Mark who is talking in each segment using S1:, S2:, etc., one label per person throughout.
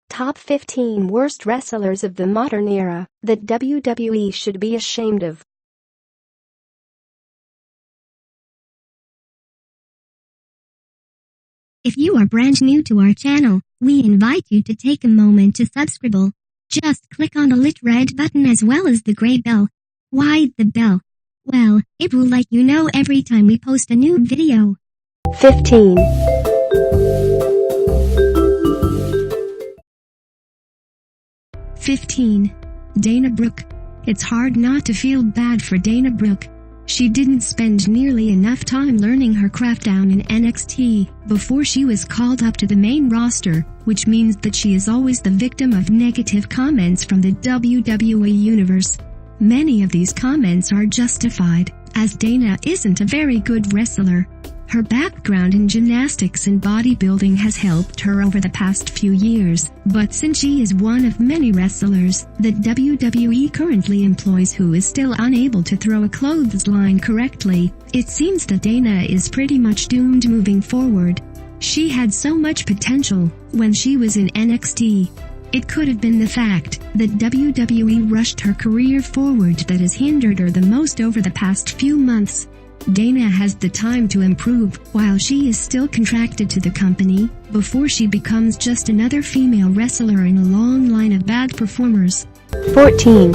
S1: Top 15 Worst Wrestlers of the Modern Era that WWE should be ashamed of.
S2: If you are brand new to our channel, we invite you to take a moment to subscribe. Just click on the lit red button as well as the gray bell. Why the bell? Well, it will let you know every time we post a new video.
S1: 15.
S2: Dana Brooke. It's hard not to feel bad for Dana Brooke. She didn't spend nearly enough time learning her craft down in NXT before she was called up to the main roster, which means that she is always the victim of negative comments from the WWE universe. Many of these comments are justified, as Dana isn't a very good wrestler. Her background in gymnastics and bodybuilding has helped her over the past few years, but since she is one of many wrestlers that WWE currently employs who is still unable to throw a clothesline correctly, it seems that Dana is pretty much doomed moving forward. She had so much potential when she was in NXT. It could have been the fact that WWE rushed her career forward that has hindered her the most over the past few months. Dana has the time to improve while she is still contracted to the company, before she becomes just another female wrestler in a long line of bad performers.
S1: 14.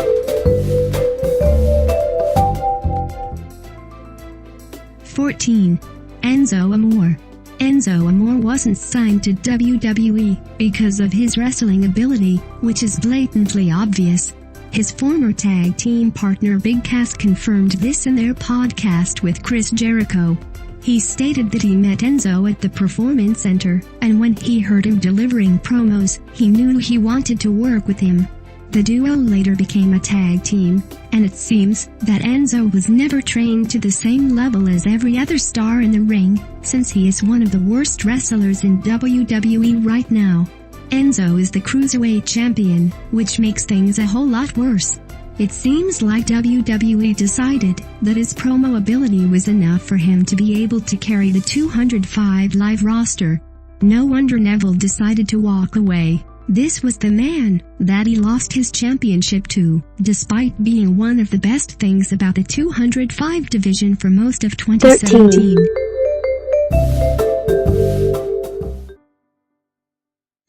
S2: Enzo Amore. Enzo Amore wasn't signed to WWE because of his wrestling ability, which is blatantly obvious. His former tag team partner Big Cass confirmed this in their podcast with Chris Jericho. He stated that he met Enzo at the Performance Center, and when he heard him delivering promos, he knew he wanted to work with him. The duo later became a tag team, and it seems that Enzo was never trained to the same level as every other star in the ring, since he is one of the worst wrestlers in WWE right now. Enzo is the Cruiserweight champion, which makes things a whole lot worse. It seems like WWE decided that his promo ability was enough for him to be able to carry the 205 Live roster. No wonder Neville decided to walk away. This was the man that he lost his championship to, despite being one of the best things about the 205 division for most of 2017.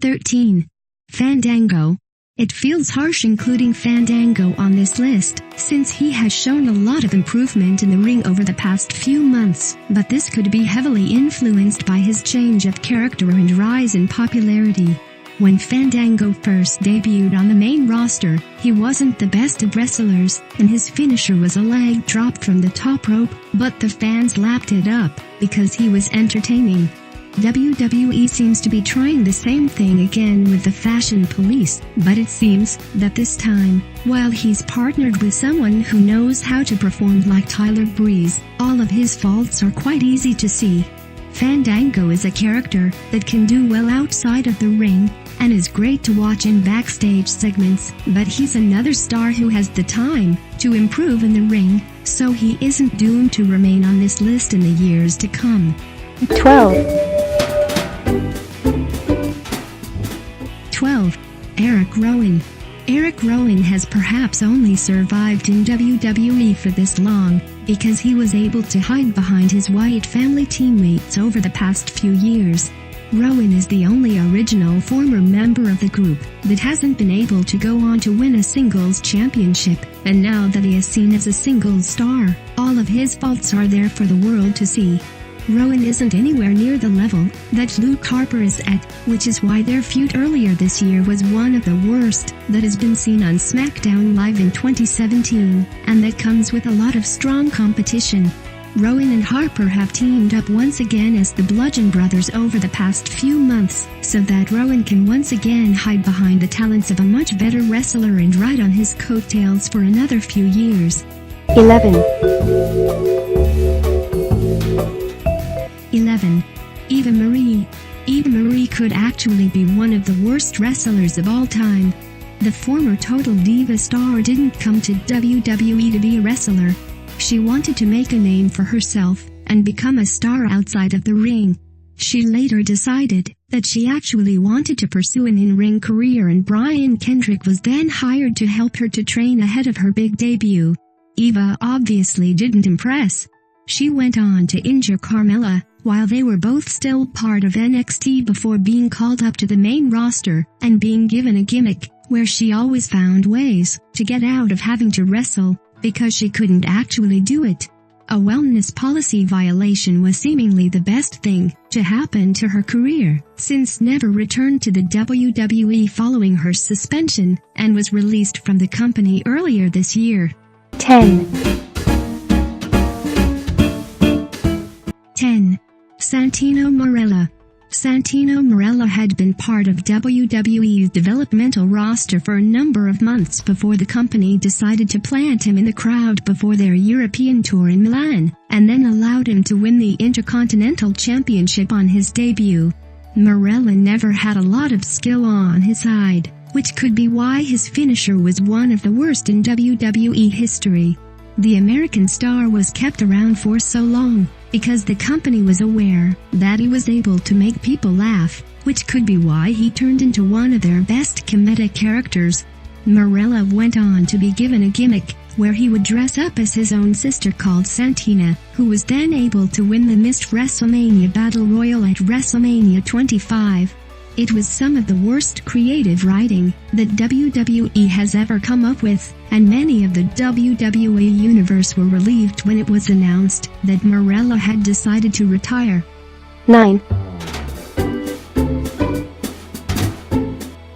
S2: 13. Fandango. It feels harsh including Fandango on this list, since he has shown a lot of improvement in the ring over the past few months, but this could be heavily influenced by his change of character and rise in popularity. When Fandango first debuted on the main roster, he wasn't the best of wrestlers, and his finisher was a leg drop from the top rope, but the fans lapped it up because he was entertaining. WWE seems to be trying the same thing again with the Fashion Police, but it seems that this time, while he's partnered with someone who knows how to perform like Tyler Breeze, all of his faults are quite easy to see. Fandango is a character that can do well outside of the ring, and is great to watch in backstage segments, but he's another star who has the time to improve in the ring, so he isn't doomed to remain on this list in the years to come.
S1: 12.
S2: Erick Rowan. Erick Rowan has perhaps only survived in WWE for this long because he was able to hide behind his white family teammates over the past few years. Rowan is the only original former member of the group that hasn't been able to go on to win a singles championship, and now that he is seen as a singles star, all of his faults are there for the world to see. Rowan isn't anywhere near the level that Luke Harper is at, which is why their feud earlier this year was one of the worst that has been seen on SmackDown Live in 2017, and that comes with a lot of strong competition. Rowan and Harper have teamed up once again as the Bludgeon Brothers over the past few months, so that Rowan can once again hide behind the talents of a much better wrestler and ride on his coattails for another few years.
S1: 11.
S2: Eva Marie. Eva Marie could actually be one of the worst wrestlers of all time. The former Total Diva star didn't come to WWE to be a wrestler. She She wanted to make a name for herself and become a star outside of the ring. She later decided that she actually wanted to pursue an in-ring career, and Brian Kendrick was then hired to help her to train ahead of her big debut. Eva obviously didn't impress. She went on to injure Carmella while they were both still part of NXT before being called up to the main roster and being given a gimmick where she always found ways to get out of having to wrestle because she couldn't actually do it. A wellness policy violation was seemingly the best thing to happen to her career, since never returned to the WWE following her suspension and was released from the company earlier this year.
S1: 10.
S2: 10. Santino Marella. Santino Marella had been part of WWE's developmental roster for a number of months before the company decided to plant him in the crowd before their European tour in Milan, and then allowed him to win the Intercontinental Championship on his debut. Marella never had a lot of skill on his side, which could be why his finisher was one of the worst in WWE history. The American star was kept around for so long because the company was aware that he was able to make people laugh, which could be why he turned into one of their best comedic characters. Marella went on to be given a gimmick where he would dress up as his own sister called Santina, who was then able to win the missed WrestleMania Battle Royal at WrestleMania 25. It was some of the worst creative writing that WWE has ever come up with, and many of the WWE universe were relieved when it was announced that Marella had decided to retire.
S1: 9.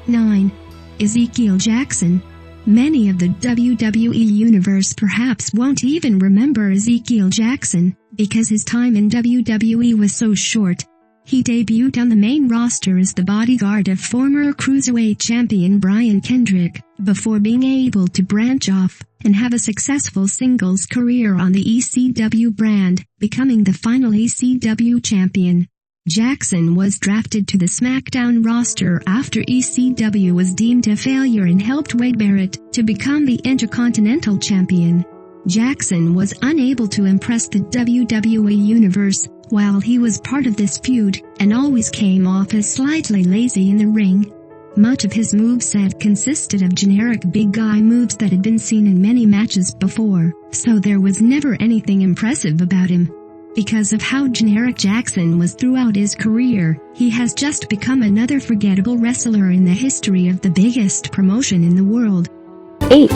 S2: 9. Ezekiel Jackson. Many of the WWE universe perhaps won't even remember Ezekiel Jackson because his time in WWE was so short. He debuted on the main roster as the bodyguard of former Cruiserweight champion Brian Kendrick, before being able to branch off and have a successful singles career on the ECW brand, becoming the final ECW champion. Jackson was drafted to the SmackDown roster after ECW was deemed a failure and helped Wade Barrett to become the Intercontinental champion. Jackson was unable to impress the WWE universe while he was part of this feud, and always came off as slightly lazy in the ring. Much of his moveset consisted of generic big guy moves that had been seen in many matches before, so there was never anything impressive about him. Because of how generic Jackson was throughout his career, he has just become another forgettable wrestler in the history of the biggest promotion in the world.
S1: 8.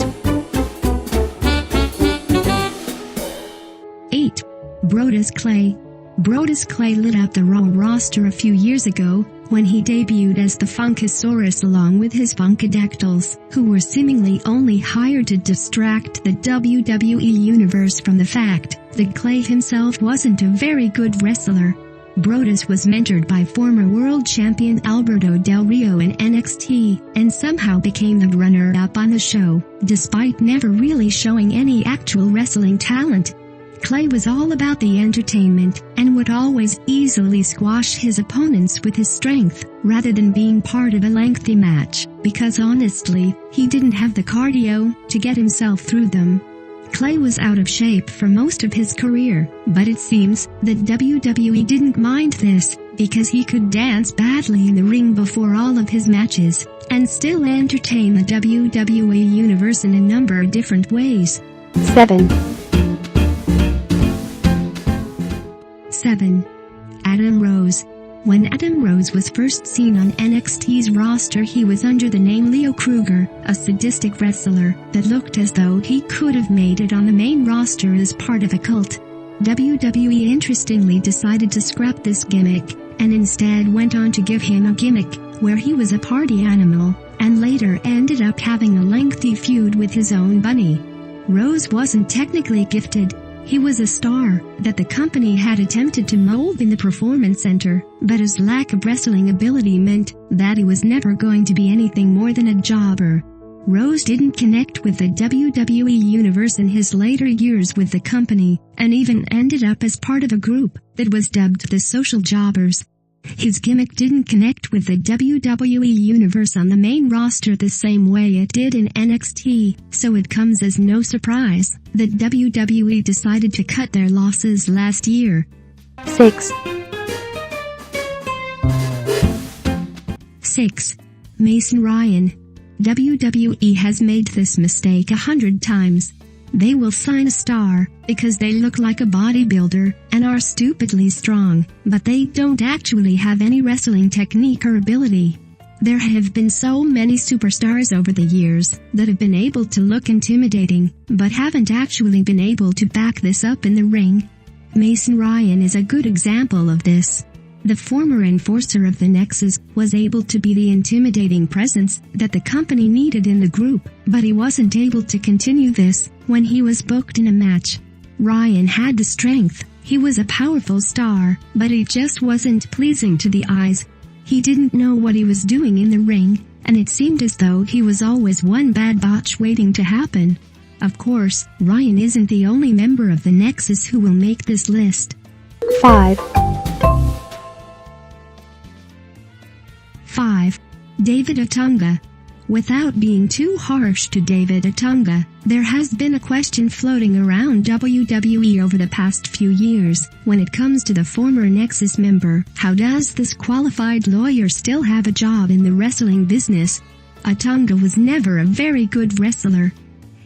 S2: 8. Brodus Clay. Brodus Clay lit up the Raw roster a few years ago when he debuted as the Funkasaurus along with his Funkadactyls, who were seemingly only hired to distract the WWE universe from the fact that Clay himself wasn't a very good wrestler. Brodus was mentored by former world champion Alberto Del Rio in NXT, and somehow became the runner-up on the show, despite never really showing any actual wrestling talent. Clay was all about the entertainment, and would always easily squash his opponents with his strength, rather than being part of a lengthy match, because honestly, he didn't have the cardio to get himself through them. Clay was out of shape for most of his career, but it seems that WWE didn't mind this, because he could dance badly in the ring before all of his matches, and still entertain the WWE universe in a number of different ways.
S1: 7.
S2: 7. Adam Rose. When Adam Rose was first seen on NXT's roster, he was under the name Leo Kruger, a sadistic wrestler that looked as though he could have made it on the main roster as part of a cult. WWE interestingly decided to scrap this gimmick, and instead went on to give him a gimmick where he was a party animal, and later ended up having a lengthy feud with his own bunny. Rose wasn't technically gifted. He was a star that the company had attempted to mold in the Performance Center, but his lack of wrestling ability meant that he was never going to be anything more than a jobber. Rose didn't connect with the WWE universe in his later years with the company, and even ended up as part of a group that was dubbed the Social Jobbers. His gimmick didn't connect with the WWE Universe on the main roster the same way it did in NXT, so it comes as no surprise that WWE decided to cut their losses last year.
S1: 6.
S2: 6. Mason Ryan. WWE has made this mistake 100 times. They will sign a star because they look like a bodybuilder and are stupidly strong, but they don't actually have any wrestling technique or ability. There have been so many superstars over the years that have been able to look intimidating, but haven't actually been able to back this up in the ring. Mason Ryan is a good example of this. The former enforcer of the Nexus was able to be the intimidating presence that the company needed in the group, but he wasn't able to continue this when he was booked in a match. Ryan had the strength, he was a powerful star, but he just wasn't pleasing to the eyes. He didn't know what he was doing in the ring, and it seemed as though he was always one bad botch waiting to happen. Of course, Ryan isn't the only member of the Nexus who will make this list.
S1: 5.
S2: 5. David Otunga. Without being too harsh to David Otunga, there has been a question floating around WWE over the past few years. When it comes to the former Nexus member, how does this qualified lawyer still have a job in the wrestling business? Otunga was never a very good wrestler.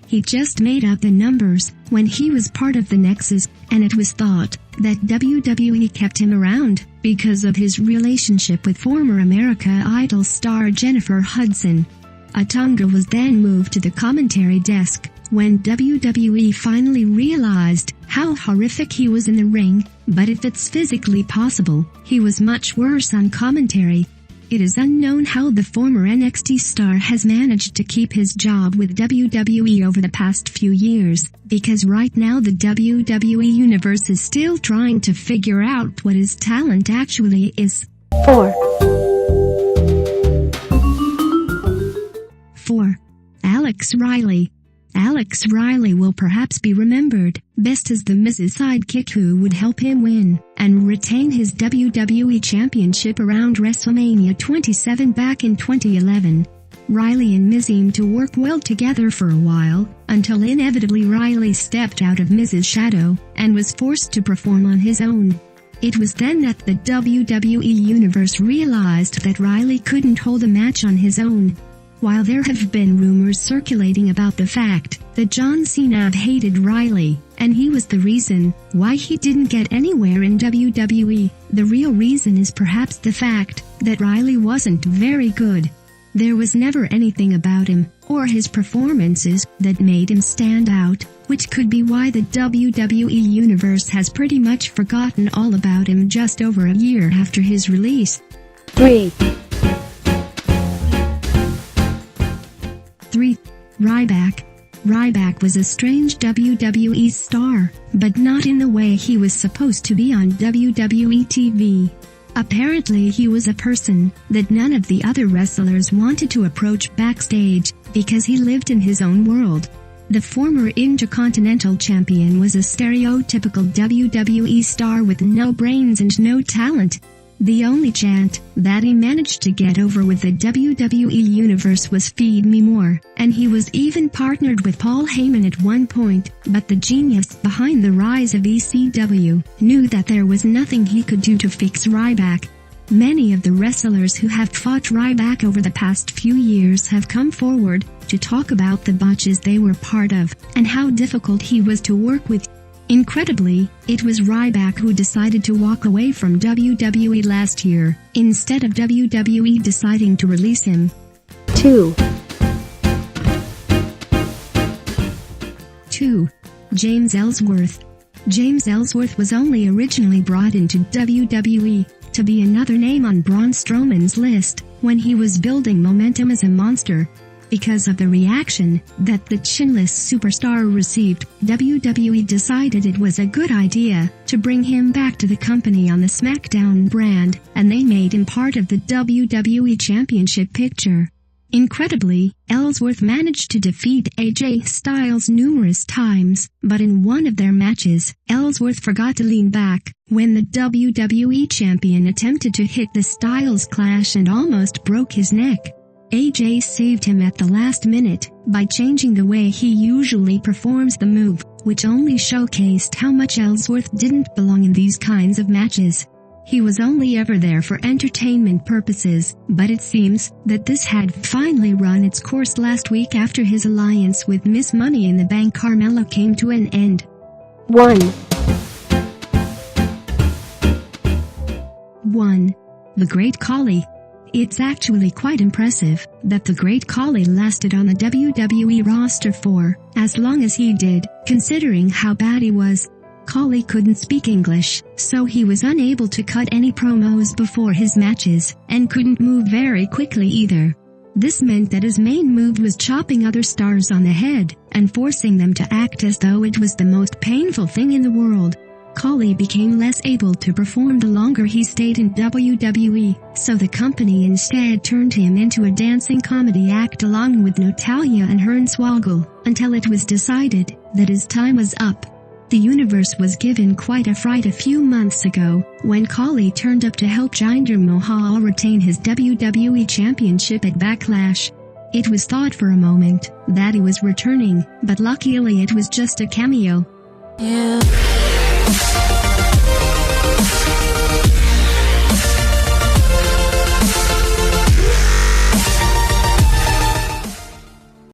S2: He just made up the numbers when he was part of the Nexus, and it was thought that WWE kept him around because of his relationship with former America Idol star Jennifer Hudson. Otunga was then moved to the commentary desk when WWE finally realized how horrific he was in the ring, but if it's physically possible, he was much worse on commentary. It is unknown how the former NXT star has managed to keep his job with WWE over the past few years, because right now the WWE Universe is still trying to figure out what his talent actually is.
S1: 4.
S2: 4. Alex Riley. Alex Riley will perhaps be remembered best as the Miz's sidekick who would help him win and retain his WWE Championship around WrestleMania 27 back in 2011. Riley and Miz seemed to work well together for a while, until inevitably Riley stepped out of Miz's shadow and was forced to perform on his own. It was then that the WWE Universe realized that Riley couldn't hold a match on his own. While there have been rumors circulating about the fact that John Cena hated Riley, and he was the reason why he didn't get anywhere in WWE, the real reason is perhaps the fact that Riley wasn't very good. There was never anything about him, or his performances, that made him stand out, which could be why the WWE Universe has pretty much forgotten all about him just over a year after his release.
S1: 3.
S2: 3. Ryback. Ryback was a strange WWE star, but not in the way he was supposed to be on WWE TV. Apparently he was a person that none of the other wrestlers wanted to approach backstage, because he lived in his own world. The former Intercontinental Champion was a stereotypical WWE star with no brains and no talent. The only chant that he managed to get over with the WWE Universe was "Feed Me More," and he was even partnered with Paul Heyman at one point, but the genius behind the rise of ECW knew that there was nothing he could do to fix Ryback. Many of the wrestlers who have fought Ryback over the past few years have come forward to talk about the botches they were part of, and how difficult he was to work with. Incredibly, it was Ryback who decided to walk away from WWE last year, instead of WWE deciding to release him.
S1: 2.
S2: 2. James Ellsworth. James Ellsworth was only originally brought into WWE to be another name on Braun Strowman's list when he was building momentum as a monster. Because of the reaction that the chinless superstar received, WWE decided it was a good idea to bring him back to the company on the SmackDown brand, and they made him part of the WWE Championship picture. Incredibly, Ellsworth managed to defeat AJ Styles numerous times, but in one of their matches, Ellsworth forgot to lean back when the WWE champion attempted to hit the Styles Clash and almost broke his neck. AJ saved him at the last minute by changing the way he usually performs the move, which only showcased how much Ellsworth didn't belong in these kinds of matches. He was only ever there for entertainment purposes, but it seems that this had finally run its course last week after his alliance with Miss Money in the Bank Carmella came to an end.
S1: 1.
S2: 1. The Great Khali. It's actually quite impressive that the Great Khali lasted on the WWE roster for as long as he did, considering how bad he was. Khali couldn't speak English, so he was unable to cut any promos before his matches, and couldn't move very quickly either. This meant that his main move was chopping other stars on the head, and forcing them to act as though it was the most painful thing in the world. Khali became less able to perform the longer he stayed in WWE, so the company instead turned him into a dancing comedy act along with Natalya and Hornswoggle, until it was decided that his time was up. The universe was given quite a fright a few months ago, when Khali turned up to help Jinder Mahal retain his WWE Championship at Backlash. It was thought for a moment that he was returning, but luckily it was just a cameo.
S3: Yeah.